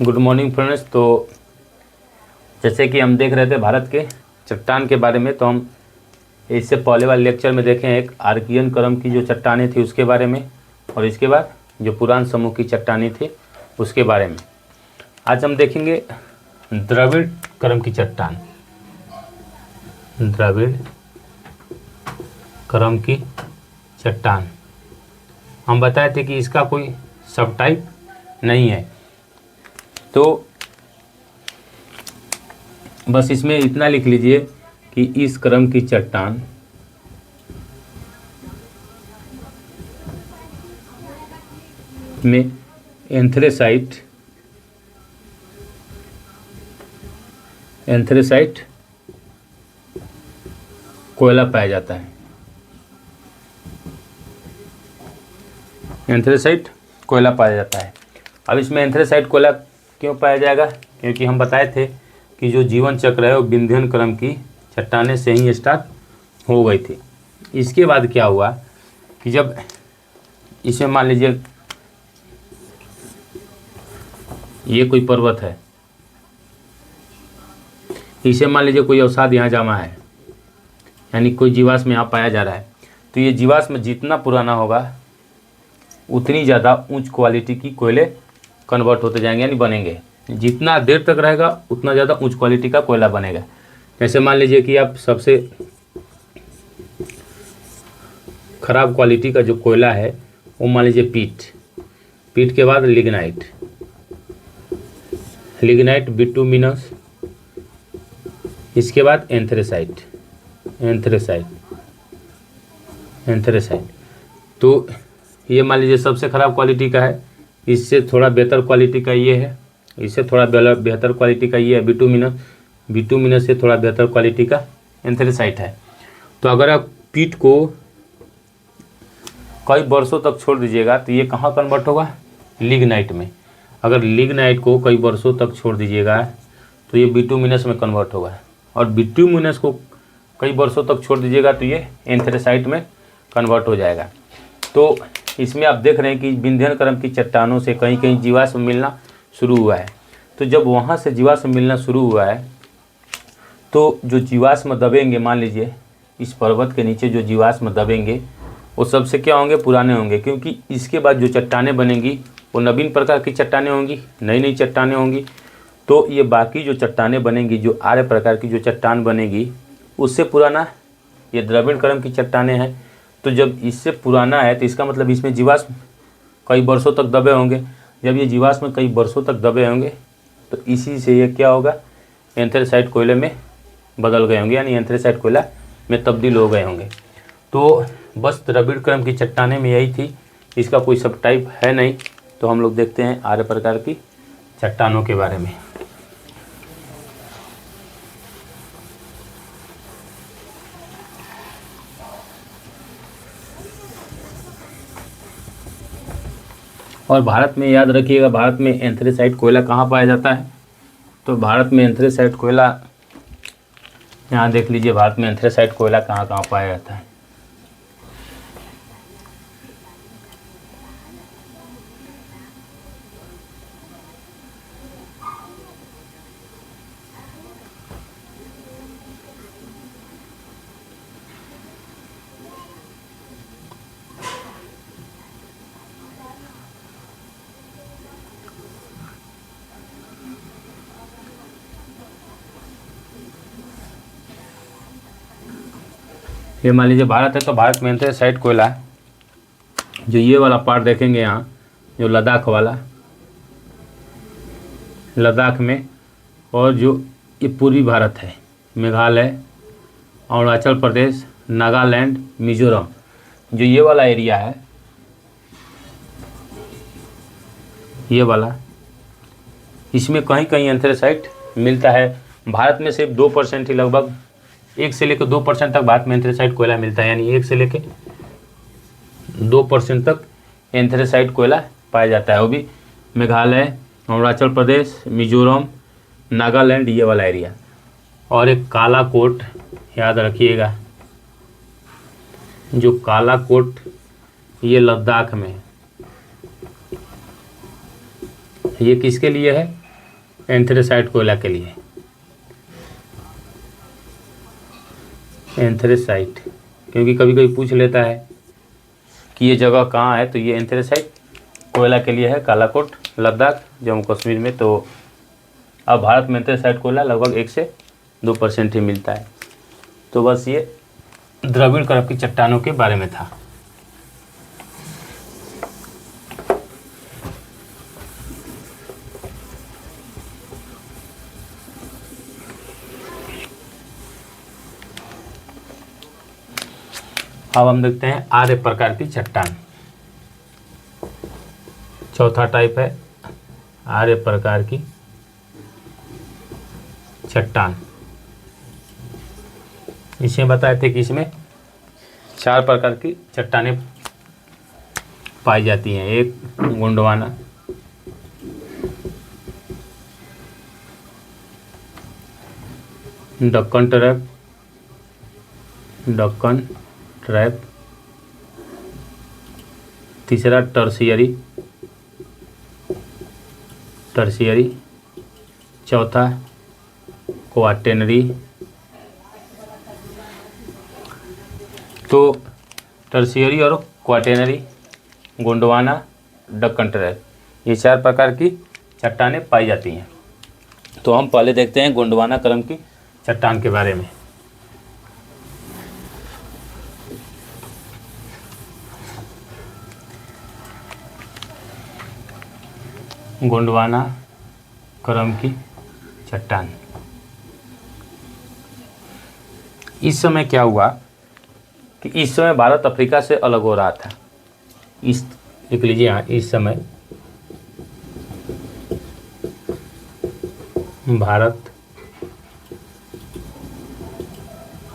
Good morning friends. तो जैसे कि हम देख रहे थे भारत के चट्टान के बारे में, तो हम इससे पहले वाले लेक्चर में देखें एक आर्कियन क्रम की जो चट्टानें थी उसके बारे में, और इसके बाद जो पुरान समूह की चट्टानें थी उसके बारे में। आज हम देखेंगे द्रविड़ क्रम की चट्टान। द्रविड़ क्रम की चट्टान हम बताए थे कि इसका कोई सब टाइप नहीं है, तो बस इसमें इतना लिख लीजिए कि इस क्रम की चट्टान में एंथ्रेसाइट कोयला पाया जाता है। एंथ्रेसाइट कोयला पाया जाता है। अब इसमें एंथ्रेसाइट कोयला क्यों पाया जाएगा? क्योंकि हम बताए थे कि जो जीवन चक्र है वो विंध्यन क्रम की चट्टाने से ही स्टार्ट हो गई थी। इसके बाद क्या हुआ कि जब इसमें मान लीजिए ये कोई पर्वत है, इसे मान लीजिए कोई अवसाद यहाँ जमा है, यानी कोई जीवाश्म यहाँ पाया जा रहा है, तो ये जीवाश्म जितना पुराना होगा उतनी ज़्यादा उच्च क्वालिटी की कोयले कन्वर्ट होते जाएंगे, यानी बनेंगे। जितना देर तक रहेगा उतना ज़्यादा उच्च क्वालिटी का कोयला बनेगा। जैसे मान लीजिए कि आप सबसे ख़राब क्वालिटी का जो कोयला है वो मान लीजिए पीट के बाद लिग्नाइट बिटुमिनस, इसके बाद एंथ्रेसाइट। तो ये मान लीजिए सबसे ख़राब क्वालिटी का है, इससे थोड़ा बेहतर क्वालिटी का ये है, इससे थोड़ा बेहतर क्वालिटी का ये है बिटुमिनस से थोड़ा बेहतर क्वालिटी का एंथ्रेसाइट है। तो अगर आप पीट को कई वर्षों तक छोड़ दीजिएगा तो ये कहाँ कन्वर्ट होगा? लिग्नाइट में। अगर लिग्नाइट को कई वर्षों तक छोड़ दीजिएगा तो ये बिटुमिनस में कन्वर्ट होगा, और बिटुमिनस को कई वर्षों तक छोड़ दीजिएगा तो ये एंथ्रेसाइट में कन्वर्ट हो जाएगा। तो इसमें आप देख रहे हैं कि विंध्यन क्रम की चट्टानों से कहीं कहीं जीवाश्म मिलना शुरू हुआ है। तो जब वहाँ से जीवाश्म मिलना शुरू हुआ है तो जो जीवाश्म दबेंगे, मान लीजिए इस पर्वत के नीचे जो जीवाश्म दबेंगे वो सबसे क्या होंगे? पुराने होंगे, क्योंकि इसके बाद जो चट्टानें बनेंगी वो नवीन प्रकार की चट्टानें होंगी, नई चट्टानें होंगी। तो ये बाकी जो चट्टानें बनेंगी, जो आर्य प्रकार की जो चट्टान बनेगी उससे पुराना ये द्रविड़ क्रम की चट्टानें हैं। तो जब इससे पुराना है तो इसका मतलब इसमें जीवाश्म कई वर्षों तक दबे होंगे। जब ये जीवाश्म कई वर्षों तक दबे होंगे तो इसी से ये क्या होगा? एंथ्रेसाइट कोयले में बदल गए होंगे, यानी एंथ्रेसाइट कोयला में तब्दील हो गए होंगे। तो बस द्रविड़ क्रम की चट्टानें में यही थी, इसका कोई सब टाइप है नहीं। तो हम लोग देखते हैं आर्य प्रकार की चट्टानों के बारे में। और भारत में याद रखिएगा, भारत में एंथ्रेसाइट कोयला कहाँ पाया जाता है? तो भारत में एंथ्रेसाइट कोयला, यहाँ देख लीजिए भारत में एंथ्रेसाइट कोयला कहाँ कहाँ पाया जाता है। ये मान लीजिए भारत है, तो भारत में एंथ्रेसाइट कोयला जो ये वाला पार्ट देखेंगे यहाँ, जो लद्दाख वाला, लद्दाख में, और जो ये पूर्वी भारत है, मेघालय, अरुणाचल प्रदेश, नागालैंड, मिजोरम, जो ये वाला एरिया है, ये वाला, इसमें कहीं कहीं एंथ्रेसाइट मिलता है। भारत में सिर्फ 2% ही, लगभग 1 से लेकर 2% तक भारत में एंथ्रेसाइट कोयला मिलता है, यानी 1 से लेकर 2% तक एंथ्रेसाइट कोयला पाया जाता है। वो भी मेघालय, अरुणाचल प्रदेश, मिजोरम, नागालैंड, ये वाला एरिया। और एक काला कोट याद रखिएगा, जो काला कोट ये लद्दाख में है। ये किसके लिए है? एंथ्रेसाइट कोयला के लिए, एंथ्रेसाइट, क्योंकि कभी कभी पूछ लेता है कि ये जगह कहाँ है, तो ये एंथ्रेसाइट कोयला के लिए है, कालाकोट, लद्दाख, जम्मू कश्मीर में। तो अब भारत में एंथ्रेसाइट कोयला लगभग 1 से 2% ही मिलता है। तो बस ये द्रविड़ करब की चट्टानों के बारे में था। अब हम देखते हैं आर्य प्रकार की चट्टान। चौथा टाइप है आर्य प्रकार की चट्टान। इसमें बताए थे कि इसमें 4 प्रकार की चट्टानें पाई जाती हैं। एक गोंडवाना, दक्कन ट्रैप, तीसरा टर्शियरी, चौथा क्वाटेनरी। तो टर्शियरी और क्वाटेनरी, गोंडवाना, दक्कन ट्रैप, ये 4 प्रकार की चट्टानें पाई जाती हैं। तो हम पहले देखते हैं गोंडवाना क्रम की चट्टान के बारे में। गोंडवाना क्रम की चट्टान। इस समय क्या हुआ कि इस समय भारत अफ्रीका से अलग हो रहा था। इस लिख लीजिए यहाँ, इस समय भारत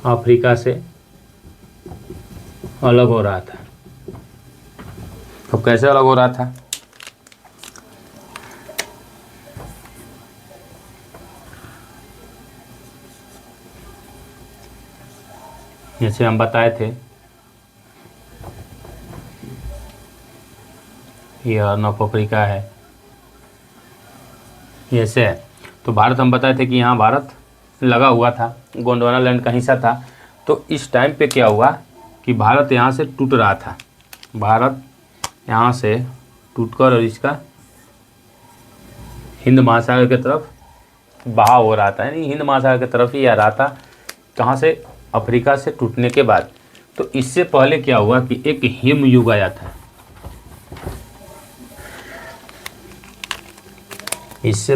अफ्रीका से अलग हो रहा था। अब कैसे अलग हो रहा था? जैसे हम बताए थे, यह नॉर्थ अफ्रीका है, जैसे है। तो भारत हम बताए थे कि यहाँ भारत लगा हुआ था, गोंडवाना लैंड का हिस्सा था। तो इस टाइम पे क्या हुआ कि भारत यहाँ से टूट रहा था। भारत यहाँ से टूटकर और इसका हिंद महासागर की तरफ बहाव हो रहा था, यानी हिंद महासागर की तरफ ही आ रहा था। कहाँ से? अफ्रीका से टूटने के बाद। तो इससे पहले क्या हुआ कि एक हिम युग आया था। इससे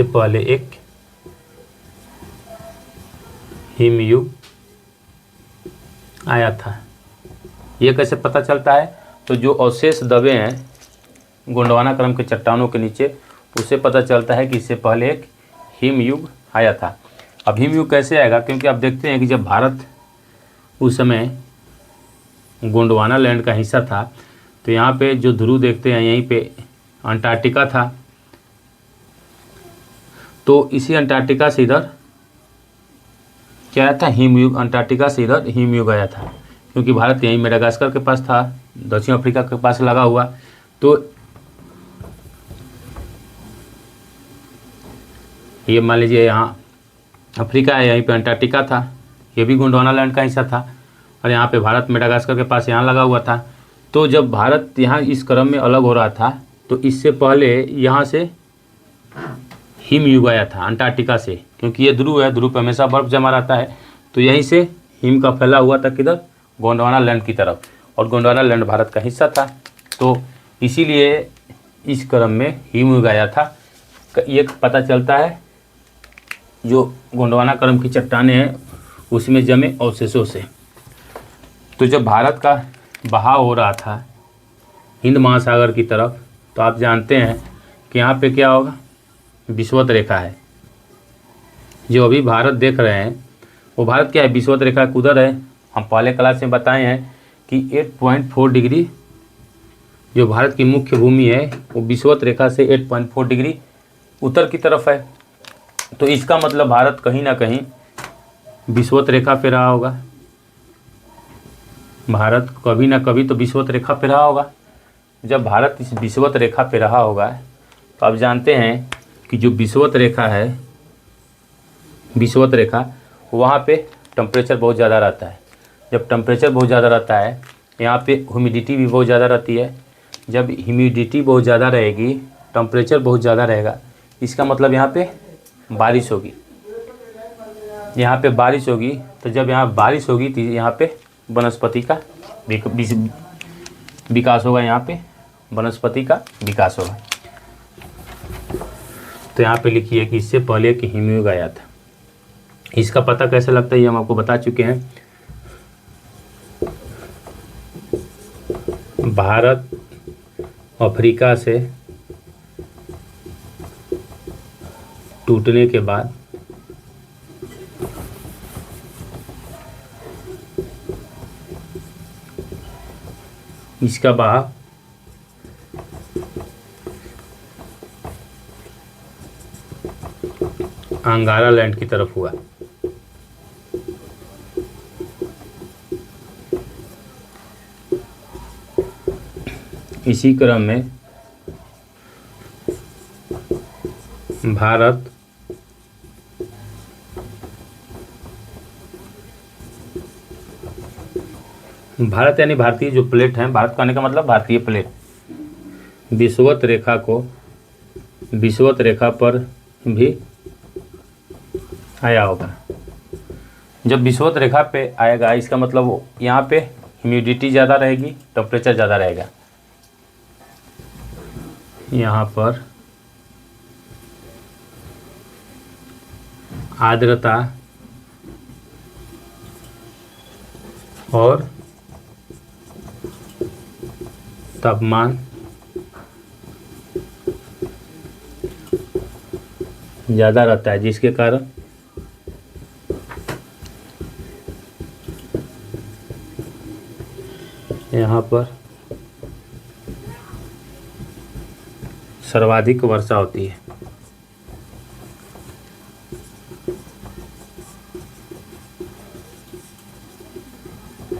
पहले एक हिम युग आया था। ये कैसे पता चलता है? तो जो अवशेष दबे हैं गोंडवाना क्रम के चट्टानों के नीचे, उससे पता चलता है कि इससे पहले एक हिम युग आया था। अब हिम युग कैसे आएगा? क्योंकि आप देखते हैं कि जब भारत उस समय गोंडवाना लैंड का हिस्सा था, तो यहाँ पे जो ध्रुव देखते हैं, यहीं पे अंटार्कटिका था। तो इसी अंटार्कटिका से इधर क्या आया था? हिम युग। अंटार्कटिका से इधर हिम युग आया था, क्योंकि भारत यहीं मेडागास्कर के पास था, दक्षिण अफ्रीका के पास लगा हुआ। तो ये मान लीजिए यहाँ अफ्रीका है, यहीं पे अंटार्कटिका था, ये भी गोंडवाना लैंड का हिस्सा था, और यहाँ पे भारत मेडागास्कर के पास यहाँ लगा हुआ था। तो जब भारत यहाँ इस क्रम में अलग हो रहा था, तो इससे पहले यहाँ से हिम युग आया था अंटार्कटिका से, क्योंकि ये ध्रुव है, ध्रुव पे हमेशा बर्फ जमा रहता है। तो यहीं से हिम का फैला हुआ था किधर? गोंडवाना लैंड की तरफ, और गोंडवाना लैंड भारत का हिस्सा था। तो इसीलिए इस क्रम में हिम युग आया था। ये पता चलता है जो गोंडवाना क्रम की चट्टानें हैं उसमें जमे अवशेषों से। तो जब भारत का बहाव हो रहा था हिंद महासागर की तरफ, तो आप जानते हैं कि यहाँ पे क्या होगा? विषुवत रेखा है। जो अभी भारत देख रहे हैं वो भारत क्या है? विषुवत रेखा उधर है। हम पहले क्लास में बताए हैं कि 8.4 डिग्री जो भारत की मुख्य भूमि है वो विषुवत रेखा से 8.4 डिग्री उत्तर की तरफ है। तो इसका मतलब भारत कहीं ना कहीं विषुवत रेखा पे रहा होगा। भारत कभी ना कभी तो विषुवत रेखा पे रहा होगा। जब भारत इस विषुवत रेखा पे रहा होगा तो आप जानते हैं कि जो विषुवत रेखा है, विषुवत रेखा, वहाँ पे टेम्परेचर बहुत ज़्यादा रहता है। जब टेम्परेचर बहुत ज़्यादा रहता है, यहाँ पे ह्यूमिडिटी भी बहुत ज़्यादा रहती है। जब ह्यूमिडिटी बहुत ज़्यादा रहेगी, टेम्परेचर बहुत ज़्यादा रहेगा, इसका मतलब यहाँ पे बारिश होगी। यहाँ पे बारिश होगी, तो जब यहाँ बारिश होगी तो यहाँ पे वनस्पति का विकास होगा। यहाँ पे वनस्पति का विकास होगा। तो यहाँ पे लिखिए कि इससे पहले कि हिमयुग आया था। इसका पता कैसे लगता है ये हम आपको बता चुके हैं। भारत अफ्रीका से टूटने के बाद इसका बहाव अंगारा लैंड की तरफ हुआ। इसी क्रम में भारत यानी भारतीय जो प्लेट है, भारत कहने का मतलब भारतीय प्लेट, विषुवत रेखा पर भी आया होगा। जब विषुवत रेखा पे आएगा, इसका मतलब यहाँ पे ह्यूमिडिटी ज़्यादा रहेगी, टेम्परेचर ज़्यादा रहेगा। यहाँ पर आर्द्रता और तापमान ज़्यादा रहता है, जिसके कारण यहाँ पर सर्वाधिक वर्षा होती है।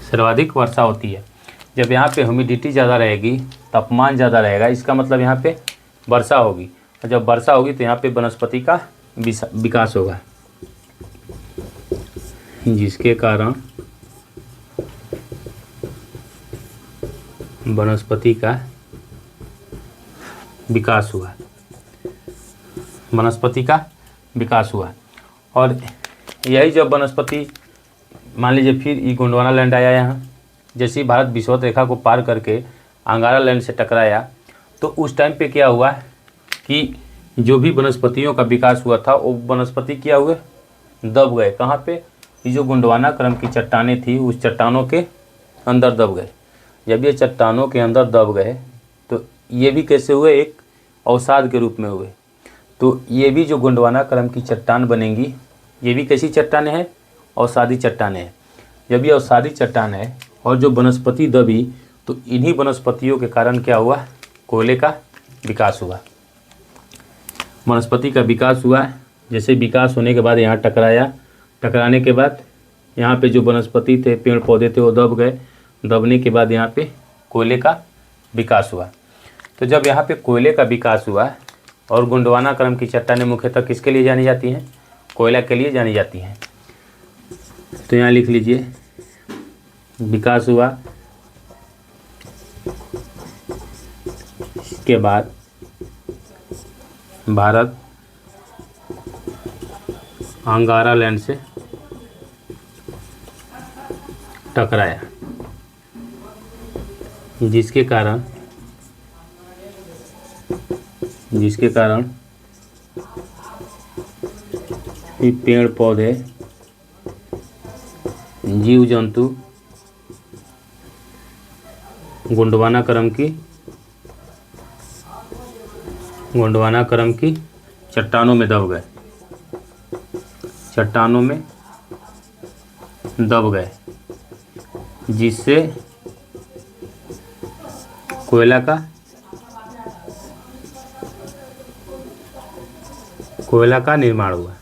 सर्वाधिक वर्षा होती है जब यहाँ पे ह्यूमिडिटी ज़्यादा रहेगी, तापमान ज़्यादा रहेगा, इसका मतलब यहाँ पे वर्षा होगी। और जब वर्षा होगी तो यहाँ पे वनस्पति का विकास होगा, जिसके कारण वनस्पति का विकास हुआ। वनस्पति का विकास हुआ। और यही जब वनस्पति, मान लीजिए फिर ये गोंडवाना लैंड आया यहाँ, जैसे ही भारत विषुवत रेखा को पार करके अंगारा लैंड से टकराया, तो उस टाइम पे क्या हुआ कि जो भी वनस्पतियों का विकास हुआ था वो वनस्पति क्या हुए, दब गए। कहाँ पे? ये जो गोंडवाना क्रम की चट्टानें थी उस चट्टानों के अंदर दब गए। जब ये चट्टानों के अंदर दब गए तो ये भी कैसे हुए, एक अवसाद के रूप में हुए। तो ये भी जो गोंडवाना क्रम की चट्टान बनेंगी, ये भी कैसी चट्टानें हैं, अवसादी चट्टानें हैं। जब ये अवसादी चट्टान है और जो वनस्पति दबी, तो इन्हीं वनस्पतियों के कारण क्या हुआ, कोयले का विकास हुआ। वनस्पति का विकास हुआ। जैसे विकास होने के बाद यहाँ टकराया, टकराने के बाद यहाँ पे जो वनस्पति थे, पेड़ पौधे थे, वो दब गए। दबने के बाद यहाँ पे कोयले का विकास हुआ। तो जब यहाँ पे कोयले का विकास हुआ, और गोंडवाना क्रम की चट्टानें मुख्यतः किसके लिए जानी जाती हैं, कोयला के लिए जानी जाती हैं। तो यहाँ लिख लीजिए, विकास हुआ, इसके बाद भारत अंगारा लैंड से टकराया, जिसके कारण ये पेड़ पौधे, जीव जंतु गोंडवाना क्रम की चट्टानों में दब गए, जिससे कोयला का निर्माण हुआ।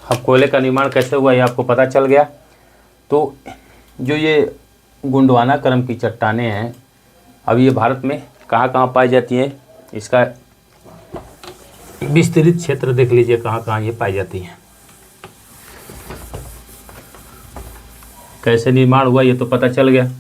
अब कोयले का निर्माण कैसे हुआ ये आपको पता चल गया। तो जो ये गोंडवाना क्रम की चट्टानें हैं, अब ये भारत में कहाँ कहाँ पाई जाती हैं, इसका विस्तृत क्षेत्र देख लीजिए कहाँ कहाँ ये पाई जाती हैं। कैसे निर्माण हुआ ये तो पता चल गया।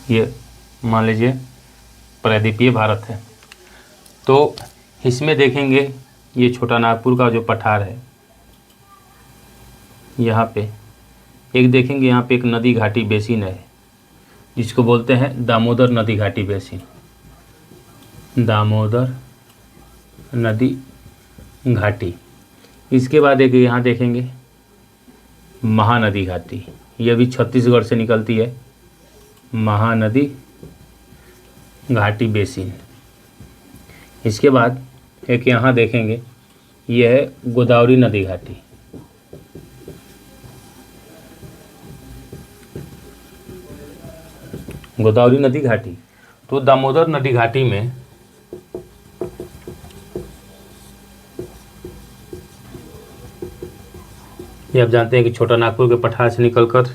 ये मान लीजिए प्रायद्वीपीय भारत है, तो इसमें देखेंगे ये छोटा नागपुर का जो पठार है, यहाँ पे एक देखेंगे, यहाँ पे एक नदी घाटी बेसिन है जिसको बोलते हैं दामोदर नदी घाटी बेसिन, दामोदर नदी घाटी। इसके बाद एक यहाँ देखेंगे महानदी घाटी, यह भी छत्तीसगढ़ से निकलती है, महानदी घाटी बेसिन। इसके बाद एक यहाँ देखेंगे, यह है गोदावरी नदी घाटी, गोदावरी नदी घाटी। तो दामोदर नदी घाटी में ये आप जानते हैं कि छोटा नागपुर के पठार से निकलकर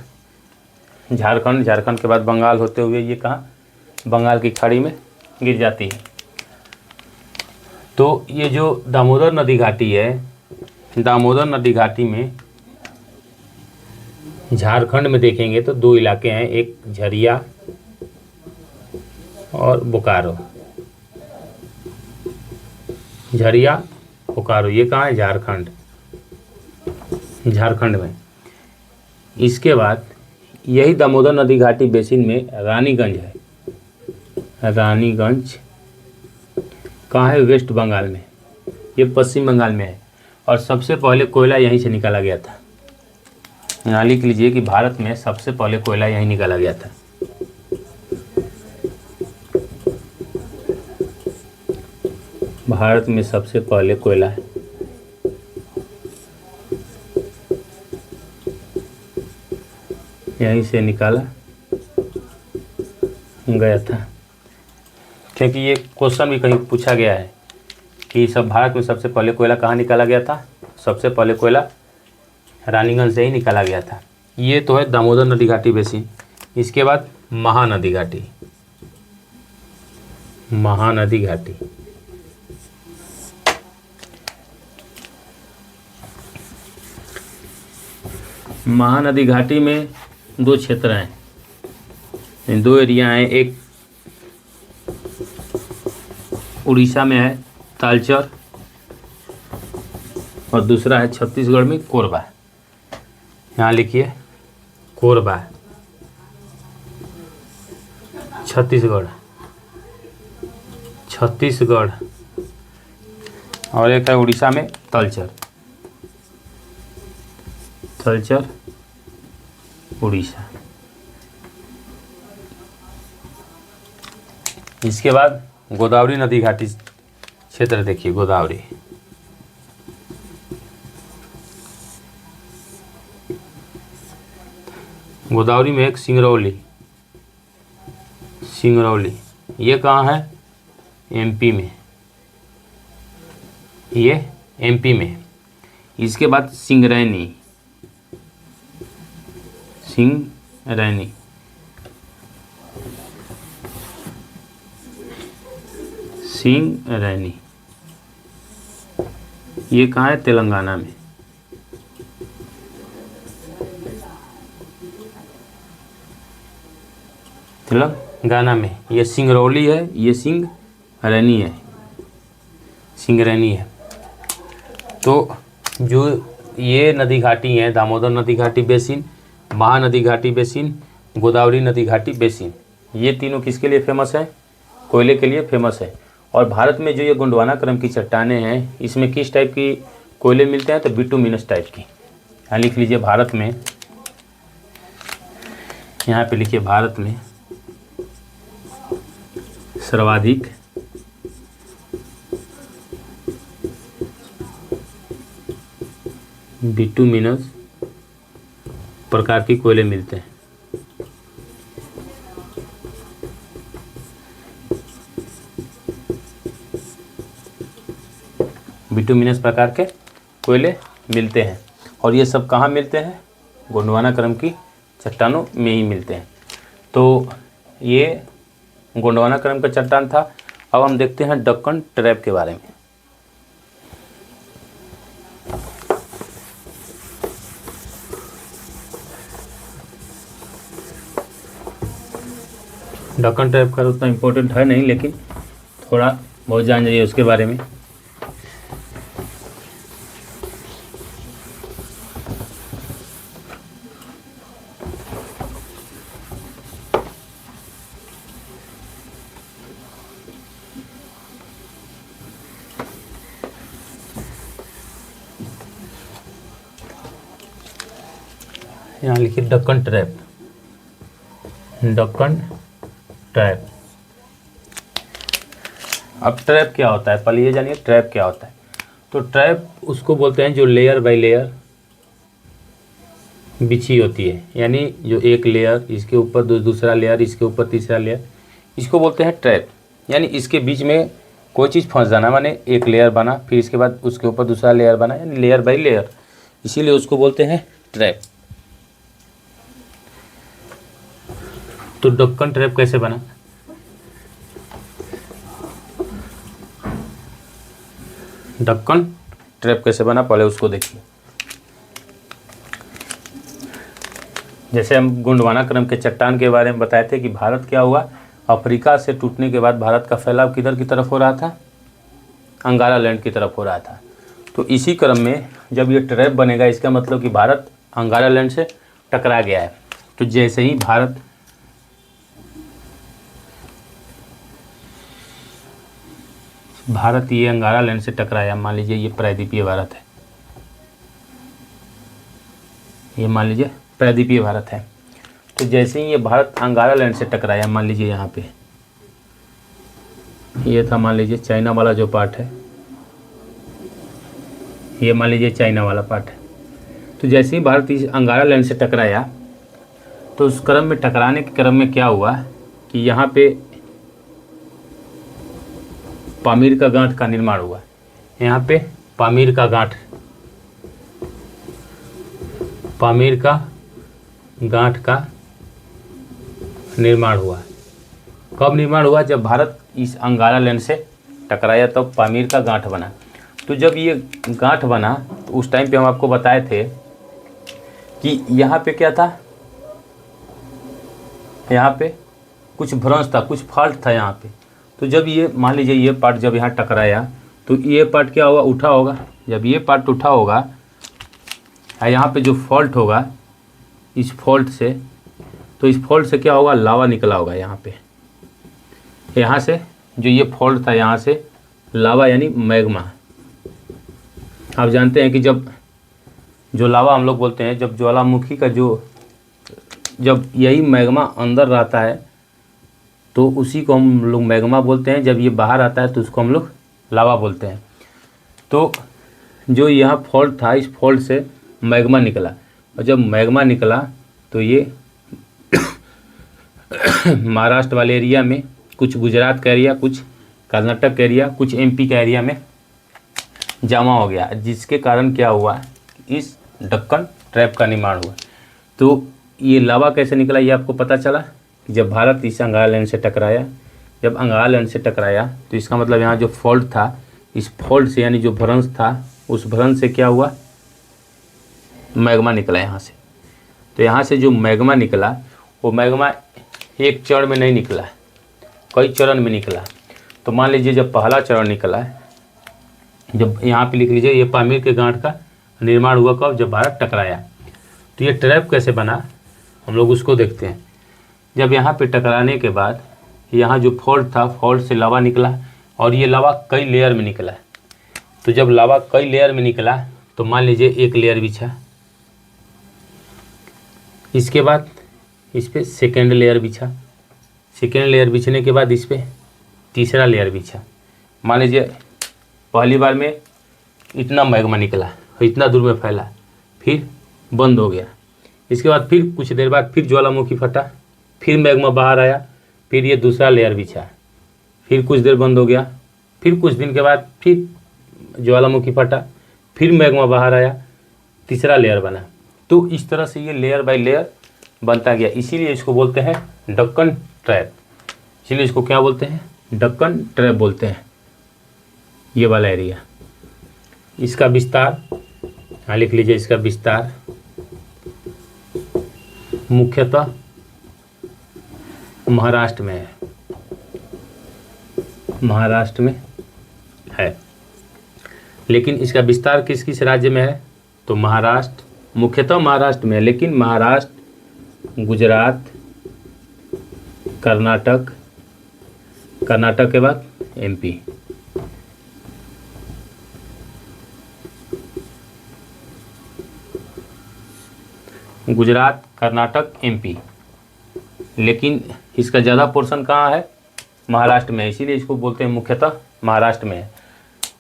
झारखंड, झारखंड के बाद बंगाल होते हुए ये कहाँ, बंगाल की खाड़ी में गिर जाती है। तो ये जो दामोदर नदी घाटी है, दामोदर नदी घाटी में झारखंड में देखेंगे तो दो इलाके हैं, एक झरिया और बोकारो, झरिया बोकारो, ये कहाँ है, झारखंड, झारखंड में। इसके बाद यही दामोदर नदी घाटी बेसिन में रानीगंज है, रानीगंज कहाँ है, वेस्ट बंगाल में, ये पश्चिम बंगाल में है। और सबसे पहले कोयला यहीं से निकाला गया था। यहाँ लिख लीजिए कि भारत में सबसे पहले कोयला यहीं निकाला गया था। भारत में सबसे पहले कोयला यहीं से निकाला गया था, क्योंकि ये क्वेश्चन भी कहीं पूछा गया है कि सब भारत में सबसे पहले कोयला कहाँ निकाला गया था। सबसे पहले कोयला रानीगंज से ही निकाला गया था। ये तो है दामोदर नदी घाटी बेसिन। इसके बाद महानदी घाटी, महानदी घाटी, महानदी घाटी में दो क्षेत्र हैं, दो एरिया हैं, एक उड़ीसा में है तालचर और दूसरा है छत्तीसगढ़ में कोरबा। यहाँ लिखिए कोरबा, छत्तीसगढ़, छत्तीसगढ़, और एक है उड़ीसा में तालचर, तालचर उड़ीसा। इसके बाद गोदावरी नदी घाटी क्षेत्र देखिए, गोदावरी, गोदावरी में एक सिंगरौली, सिंगरौली, ये कहाँ है, एमपी में, ये एमपी में। इसके बाद सिंगरैनी, सिंगरैनी, सिंगरैनी, ये कहाँ है, तेलंगाना में। तेलंगाना में ये सिंगरौली है, ये सिंगरैनी है, सिंगरैनी है। तो जो ये नदी घाटी है, दामोदर नदी घाटी बेसिन, महानदी घाटी बेसिन, गोदावरी नदी घाटी बेसिन, ये तीनों किसके लिए फेमस है, कोयले के लिए फेमस है। और भारत में जो ये गोंडवाना क्रम की चट्टानें हैं, इसमें किस टाइप की कोयले मिलते हैं, तो बिटुमिनस टाइप की। यहाँ लिख लीजिए भारत में, यहाँ पे लिखिए भारत में सर्वाधिक बिटुमिनस प्रकार के कोयले मिलते हैं। बिटुमिनस प्रकार के कोयले मिलते हैं और ये सब कहाँ मिलते हैं? गोंडवाना क्रम की चट्टानों में ही मिलते हैं। तो ये गोंडवाना क्रम का चट्टान था। अब हम देखते हैं दक्कन ट्रैप के बारे में। दक्कन ट्रैप का उतना इम्पोर्टेंट है नहीं, लेकिन थोड़ा बहुत जान जाइए उसके बारे में। यहाँ लिखिए दक्कन ट्रैप। दक्कन ट्रैप। अब ट्रैप क्या होता है, पहले ये जानिए ट्रैप क्या होता है। तो ट्रैप उसको बोलते हैं जो लेयर बाय लेयर बिछी होती है, यानी जो एक लेयर इसके ऊपर दूसरा लेयर, इसके ऊपर तीसरा लेयर, इसको बोलते हैं ट्रैप। यानी इसके बीच में कोई चीज़ फंस जाना, माने एक लेयर बना फिर इसके बाद उसके ऊपर दूसरा लेयर बना, यानी लेयर बाय लेयर, इसीलिए उसको बोलते हैं ट्रैप। तो दक्कन ट्रैप कैसे बना? दक्कन ट्रैप कैसे बना पहले उसको देखिए। जैसे हम गोंडवाना क्रम के चट्टान के बारे में बताए थे कि भारत क्या हुआ, अफ्रीका से टूटने के बाद भारत का फैलाव किधर की तरफ हो रहा था? अंगारा लैंड की तरफ हो रहा था। तो इसी क्रम में जब ये ट्रैप बनेगा, इसका मतलब कि भारत अंगारा लैंड से टकरा गया है। तो जैसे ही भारत ये अंगारा लैंड से टकराया, मान लीजिए ये प्रायद्वीपीय भारत है, ये मान लीजिए प्रायद्वीपीय भारत है। तो जैसे ही ये भारत अंगारा लैंड से टकराया, मान लीजिए यहाँ पे ये था, मान लीजिए चाइना वाला जो पार्ट है, ये मान लीजिए चाइना वाला पार्ट है। तो जैसे ही भारत इस अंगारा लैंड से टकराया, तो उस क्रम में टकराने के क्रम में क्या हुआ कि यहाँ पे पामीर का गांठ का निर्माण हुआ। यहाँ पे पामीर का गांठ का निर्माण हुआ। कब निर्माण हुआ? जब भारत इस अंगारा लैंड से टकराया तब पामीर का गांठ बना। तो जब ये गांठ बना तो उस टाइम पे हम आपको बताए थे कि यहाँ पे क्या था, यहाँ पे कुछ भ्रंश था, कुछ फॉल्ट था यहाँ पे। तो जब ये मान लीजिए ये पार्ट जब यहाँ टकराया तो ये पार्ट क्या होगा? उठा होगा। जब ये पार्ट उठा होगा, यहाँ पे जो फॉल्ट होगा इस फॉल्ट से, तो इस फॉल्ट से क्या होगा? लावा निकला होगा यहाँ पे। यहाँ से जो ये फॉल्ट था, यहाँ से लावा यानी मैग्मा। आप जानते हैं कि जो लावा हम लोग बोलते हैं, जब ज्वालामुखी का जब यही मैग्मा अंदर रहता है तो उसी को हम लोग मैग्मा बोलते हैं। जब ये बाहर आता है तो उसको हम लोग लावा बोलते हैं। तो जो यहाँ फॉल्ट था, इस फॉल्ट से मैग्मा निकला, और जब मैग्मा निकला तो ये महाराष्ट्र वाले एरिया में, कुछ गुजरात का एरिया, कुछ कर्नाटक का एरिया, कुछ एमपी का एरिया में जमा हो गया, जिसके कारण क्या हुआ? इस दक्कन ट्रैप का निर्माण हुआ। तो ये लावा कैसे निकला ये आपको पता चला कि जब भारत इस अंगारा लैंड से टकराया। जब अंगारा लैंड से टकराया तो इसका मतलब यहाँ जो फॉल्ट था, इस फॉल्ट से यानी जो भ्रंश था, उस भ्रंश से क्या हुआ? मैग्मा निकला यहाँ से। तो यहाँ से जो मैग्मा निकला, वो मैग्मा एक चरण में नहीं निकला, कई चरण में निकला। तो मान लीजिए जब पहला चरण निकला, जब यहाँ पे लिख लीजिए, ये पामीर के गांठ का निर्माण हुआ कब? जब भारत टकराया। तो ये ट्रैप कैसे बना हम लोग उसको देखते हैं। जब यहाँ पे टकराने के बाद यहाँ जो फॉल्ट था, फॉल्ट से लावा निकला, और ये लावा कई लेयर में निकला। तो जब लावा कई लेयर में निकला तो मान लीजिए एक लेयर बिछा, इसके बाद इस पर सेकेंड लेयर बिछा, सेकेंड लेयर बिछने के बाद इस पर तीसरा लेयर बिछा। मान लीजिए पहली बार में इतना मैग्मा निकला, इतना दूर में फैला, फिर बंद हो गया। इसके बाद फिर कुछ देर बाद फिर ज्वालामुखी फटा, फिर मैग्मा बाहर आया, फिर ये दूसरा लेयर बिछा, फिर कुछ देर बंद हो गया, फिर कुछ दिन के बाद फिर ज्वालामुखी फटा, फिर मैग्मा बाहर आया, तीसरा लेयर बना। तो इस तरह से ये लेयर बाय लेयर बनता गया। इसीलिए इसको बोलते हैं डक्कन ट्रैप। इसीलिए इसको क्या बोलते हैं? डक्कन ट्रैप बोलते हैं। ये वाला एरिया, इसका विस्तार, हाँ लिख लीजिए, इसका विस्तार मुख्यतः महाराष्ट्र में है, महाराष्ट्र में है। लेकिन इसका विस्तार किस किस राज्य में है? तो महाराष्ट्र, मुख्यतः महाराष्ट्र में है, लेकिन महाराष्ट्र, गुजरात, कर्नाटक, कर्नाटक के बाद एमपी, गुजरात, कर्नाटक, एमपी, लेकिन इसका ज़्यादा पोर्शन कहाँ है? महाराष्ट्र में है। इसीलिए इसको बोलते हैं मुख्यतः महाराष्ट्र में है।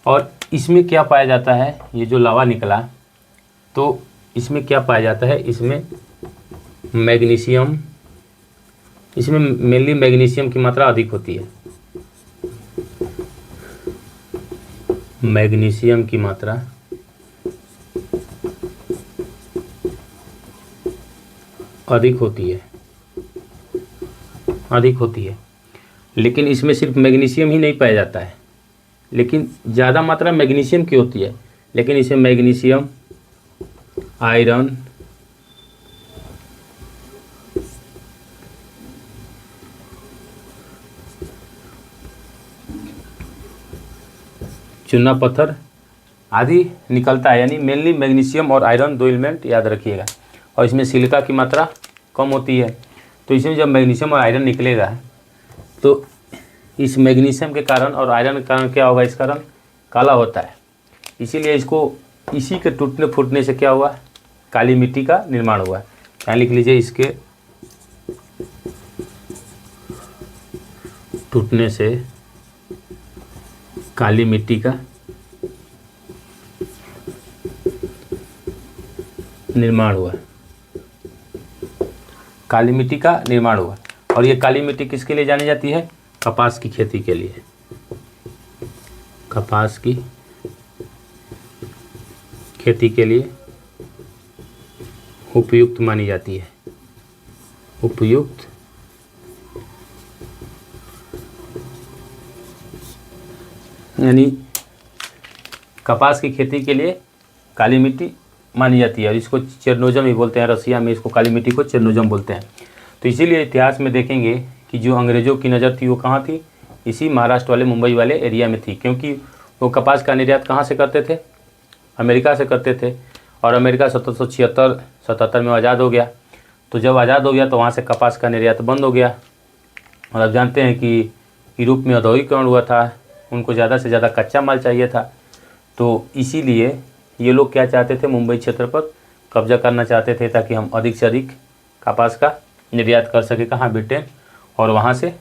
और इसमें क्या पाया जाता है? ये जो लावा निकला, तो इसमें क्या पाया जाता है? इसमें मैग्नीशियम, इसमें मेनली मैग्नीशियम की मात्रा अधिक होती है। मैग्नीशियम की मात्रा अधिक होती है, अधिक होती है। लेकिन इसमें सिर्फ मैग्नीशियम ही नहीं पाया जाता है, लेकिन ज़्यादा मात्रा मैग्नीशियम की होती है। लेकिन इसमें मैग्नीशियम, आयरन, चूना पत्थर आदि निकलता है। यानी मेनली मैग्नीशियम और आयरन दो एलिमेंट याद रखिएगा। और इसमें सिलिका की मात्रा कम होती है। तो इसमें जब मैग्नीशियम और आयरन निकलेगा, तो इस मैग्नीशियम के कारण और आयरन के कारण क्या होगा? इसका रंग काला होता है। इसीलिए इसको, इसी के टूटने फूटने से क्या हुआ? काली मिट्टी का निर्माण हुआ। यहाँ लिख लीजिए, इसके टूटने से काली मिट्टी का निर्माण हुआ, काली मिट्टी का निर्माण हुआ। और ये काली मिट्टी किसके लिए जानी जाती है? कपास की खेती के लिए, कपास की खेती के लिए उपयुक्त मानी जाती है, उपयुक्त। यानी कपास की खेती के लिए काली मिट्टी मानी जाती है। और इसको चेरनोजम ही बोलते हैं, रसिया में इसको काली मिट्टी को चेरनोजम बोलते हैं। तो इसीलिए इतिहास में देखेंगे कि जो अंग्रेज़ों की नज़र थी वो कहाँ थी? इसी महाराष्ट्र वाले, मुंबई वाले एरिया में थी। क्योंकि वो कपास का निर्यात कहाँ से करते थे? अमेरिका से करते थे। और अमेरिका 1776-77 में आज़ाद हो गया। तो जब आज़ाद हो गया तो वहाँ से कपास का निर्यात बंद हो गया। और आप जानते हैं कि यूरोप में औद्योगिकरण हुआ था, उनको ज़्यादा से ज़्यादा कच्चा माल चाहिए था। तो इसीलिए ये लोग क्या चाहते थे? मुंबई क्षेत्र पर कब्जा करना चाहते थे, ताकि हम अधिक से अधिक कपास का निर्यात कर सके। कहाँ? ब्रिटेन। और वहाँ से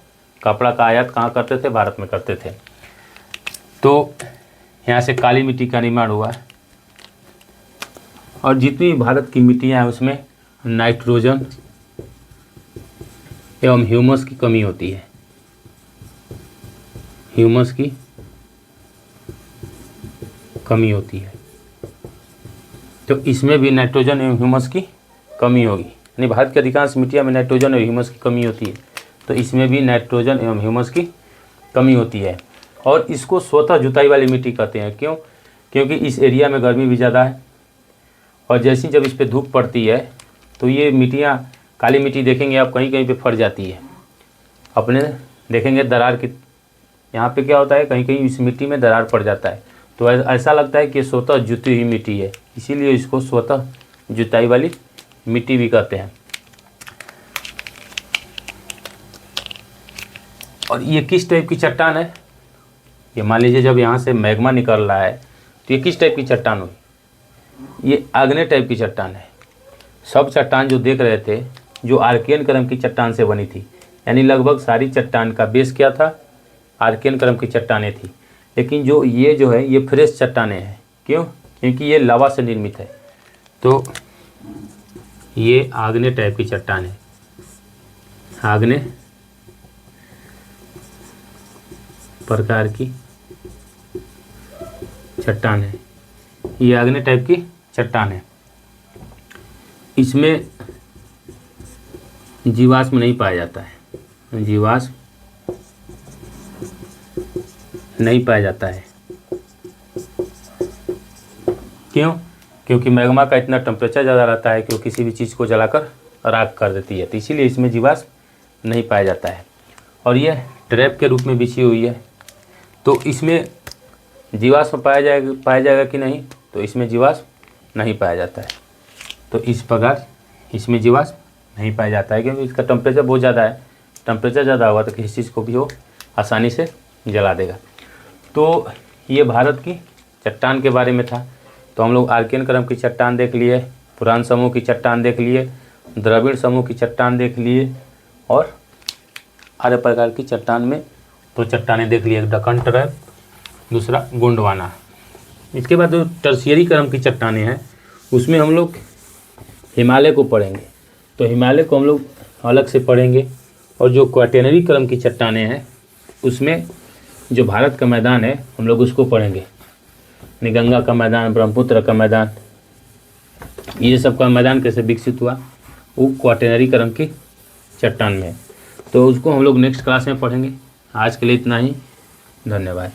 कपड़ा का आयात कहाँ करते थे? भारत में करते थे। तो यहाँ से काली मिट्टी का निर्माण हुआ। और जितनी भारत की मिट्टियाँ हैं उसमें नाइट्रोजन एवं ह्यूमस की कमी होती है, ह्यूमस की कमी होती है। तो इसमें भी नाइट्रोजन एवं ह्यूमस की कमी होगी। यानी भारत की अधिकांश मिट्टियों में नाइट्रोजन और ह्यूमस की कमी होती है। तो इसमें भी नाइट्रोजन एवं ह्यूमस की कमी होती है। और इसको स्वतः जुताई वाली मिट्टी कहते हैं। क्यों? क्योंकि इस एरिया में गर्मी भी ज़्यादा है। और जैसी जब इस पर धूप पड़ती है तो ये मिट्टियाँ, काली मिट्टी देखेंगे आप कहीं कहीं पे फट जाती है। अपने देखेंगे दरार की, यहाँ पे क्या होता है, कहीं कहीं इस मिट्टी में दरार पड़ जाता है। तो ऐसा लगता है कि स्वतः जुती हुई मिट्टी है। इसीलिए इसको स्वतः जुताई वाली मिट्टी भी कहते हैं। और ये किस टाइप की चट्टान है? ये मान लीजिए जब यहाँ से मैग्मा निकल रहा है तो ये किस टाइप की चट्टान हुई? ये आग्नेय टाइप की चट्टान है। सब चट्टान जो देख रहे थे, जो आर्कियन क्रम की चट्टान से बनी थी। यानी लगभग सारी चट्टान का बेस क्या था? आर्कियन क्रम की चट्टानें थी। लेकिन जो है ये फ्रेश चट्टानें हैं। क्यों? क्योंकि ये लावा से निर्मित है। तो ये आग्नेय टाइप की चट्टान है, आग्नेय प्रकार की चट्टान है, ये आग्नेय टाइप की चट्टान है। इसमें जीवाश्म नहीं पाया जाता है, जीवाश्म नहीं पाया जाता है। क्यों? क्योंकि मैग्मा का इतना टेम्परेचर ज़्यादा रहता है कि वो किसी भी चीज़ को जलाकर राख कर देती है, तो इसीलिए इसमें जीवाश्म नहीं पाया जाता है। और यह ट्रैप के रूप में बिछी हुई है, तो इसमें जीवाश्म पाया जाएगा कि नहीं? तो इसमें जीवाश्म नहीं पाया जाता है। तो इस प्रकार इसमें जीवाश्म नहीं पाया जाता है, क्योंकि इसका टेम्परेचर बहुत ज़्यादा है। टेम्परेचर ज़्यादा होगा तो किसी चीज़ को भी वो आसानी से जला देगा। तो ये भारत की चट्टान के बारे में था। तो हम लोग आर्कियन क्रम की चट्टान देख लिए, पुरान समूह की चट्टान देख लिए, द्रविड़ समूह की चट्टान देख लिए, और आर्य प्रकार की चट्टान में तो चट्टानें देख लिए, दक्कन ट्रैप, दूसरा गोंडवाना। इसके बाद जो टर्शियरी क्रम की चट्टानें हैं उसमें हम लोग हिमालय को पढ़ेंगे। तो हिमालय को हम लोग अलग से पढ़ेंगे। और जो क्वाटरनरी क्रम की चट्टानें हैं उसमें जो भारत का मैदान है हम लोग उसको पढ़ेंगे, गंगा का मैदान, ब्रह्मपुत्र का मैदान, ये सब का मैदान कैसे विकसित हुआ वो क्वाटरनरी क्रम की चट्टान में। तो उसको हम लोग नेक्स्ट क्लास में पढ़ेंगे। आज के लिए इतना ही, धन्यवाद।